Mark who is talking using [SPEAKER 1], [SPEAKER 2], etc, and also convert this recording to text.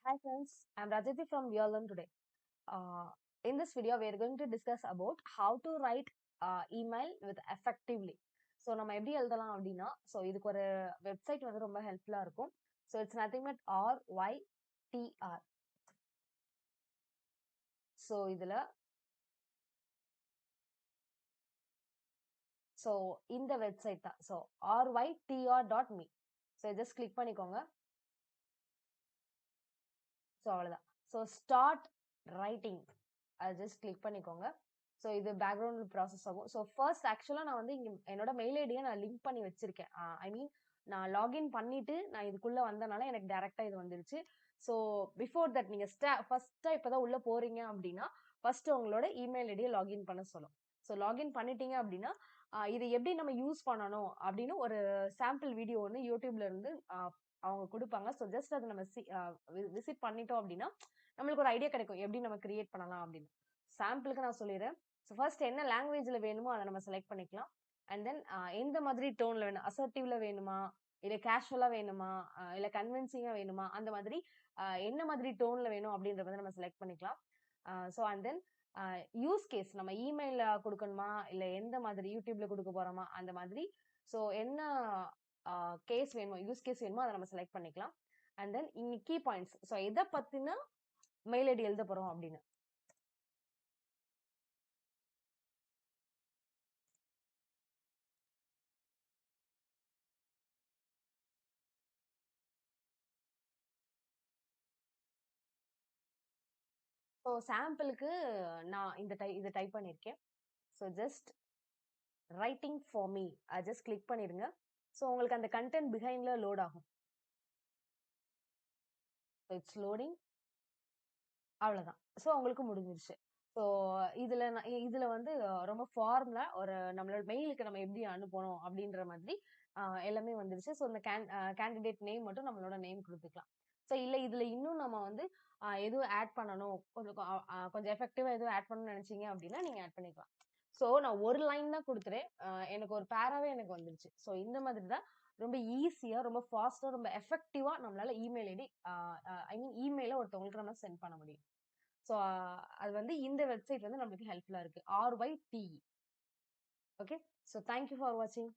[SPEAKER 1] Hi friends, I'm Rajathi from Learn today. In this video, we are going to discuss about how to write email with effectively. So நம்ம எப்படி எழுதலாம் அப்படின்னா so இதுக்கு ஒரு website வந்து ரொம்ப ஹெல்ப்ஃபுல்லாக இருக்கும். So it's nothing but RYTR. So இதில் ஸோ இந்த வெப்சைட் தான். So RYTR.me. So just click பண்ணிக்கோங்க. ஸோ அவ்வளோதான். ஸோ ஸ்டார்ட் ரைட்டிங் அதை ஜஸ்ட் கிளிக் பண்ணிக்கோங்க. ஸோ இது பேக்ரவுண்ட் ப்ராசஸ் ஆகும். ஸோ ஃபர்ஸ்ட் ஆக்சுவலாக நான் வந்து இங்கே என்னோட மெயில் ஐடியை நான் லிங்க் பண்ணி வச்சிருக்கேன். ஐ மீன் நான் லாகின் பண்ணிட்டு நான் இதுக்குள்ளே வந்தனால எனக்கு டேரெக்டாக இது வந்துருச்சு. ஸோ பிஃபோர் தட் நீங்கள் ஃபர்ஸ்ட்டாக இப்போ தான் உள்ளே போகிறீங்க அப்படின்னா ஃபர்ஸ்ட் உங்களோட இமெயில் ஐடியை லாகின் பண்ண சொல்லும். ஸோ லாகின் பண்ணிட்டீங்க அப்படின்னா இதை எப்படி நம்ம யூஸ் பண்ணணும் அப்படின்னு ஒரு சாம்பிள் வீடியோ ஒன்று யூடியூப்ல இருந்து அவங்க கொடுப்பாங்க. ஸோ ஜஸ்ட் அதை நம்ம விசிட் பண்ணிட்டோம் அப்படின்னா நம்மளுக்கு ஒரு ஐடியா கிடைக்கும் எப்படி நம்ம கிரியேட் பண்ணலாம் அப்படின்னு. சாம்பிளுக்கு நான் சொல்லிடுறேன். ஸோ ஃபர்ஸ்ட் என்ன லாங்குவேஜில் வேணுமோ அதை நம்ம செலக்ட் பண்ணிக்கலாம். அண்ட் தென் எந்த மாதிரி டோனில் வேணும், அசர்ட்டிவ்ல வேணுமா இல்லை கேஷுவலாக வேணுமா இல்லை கன்வின்சிங்காக வேணுமா, அந்த மாதிரி என்ன மாதிரி டோனில் வேணும் அப்படின்றத வந்து நம்ம செலக்ட் பண்ணிக்கலாம். So and then use case நம்ம இமெயிலில் கொடுக்கணுமா இல்லை எந்த மாதிரி யூடியூப்ல கொடுக்க போகிறோமா அந்த மாதிரி. ஸோ என்ன கேஸ் வேணுமோ, யூஸ் கேஸ் வேணுமோ அதை நம்ம செலக்ட் பண்ணிக்கலாம். அண்ட் தென் இங்கே கீ பாயிண்ட்ஸ், ஸோ எதை பற்றினா மெயில் ஐடி எழுத போகிறோம் அப்படின்னு. ஸோ சாம்பிளுக்கு நான் இதை டைப் பண்ணியிருக்கேன். So just writing for me அதை ஜஸ்ட் கிளிக் பண்ணிடுங்க. ஸோ உங்களுக்கு அந்த கண்டென்ட் பிஹைண்ட்ல லோட் ஆகும். So it's loading. அவ்வளோதான். ஸோ உங்களுக்கு முடிஞ்சிருச்சு. ஸோ இதில் வந்து ரொம்ப ஃபார்முலா ஒரு நம்மளோட மெயிலுக்கு நம்ம எப்படி அனுப்பணும் அப்படின்ற மாதிரி எல்லாமே வந்துருச்சு. ஸோ இந்த கேண்டிடேட் நேம் மட்டும் நம்மளோட நேம் கொடுத்துக்கலாம். ஸோ இல்லை இதில் இன்னும் நம்ம வந்து எதுவும் ஆட் பண்ணணும், கொஞ்சம் எஃபெக்டிவாக எதுவும் ஆட் பண்ணணும்னு நினைச்சீங்க அப்படின்னா நீங்கள் ஆட் பண்ணிக்கலாம். ஸோ நான் ஒரு லைன் தான் கொடுத்துறேன், எனக்கு ஒரு பேராவே எனக்கு வந்துருச்சு. ஸோ இந்த மாதிரி தான் ரொம்ப ஈஸியாக, ரொம்ப ஃபாஸ்ட்டாக, ரொம்ப எஃபெக்டிவாக நம்மளால இமெயில் ஐடி ஐ மீன் இமெயிலை ஒருத்தவங்களுக்கு நம்ம சென்ட் பண்ண முடியும். ஸோ அது வந்து இந்த வெப்சைட் வந்து நம்மளுக்கு ஹெல்ப்ஃபுல்லாக இருக்குது, RYTE. Okay, so thank you for வாட்சிங்.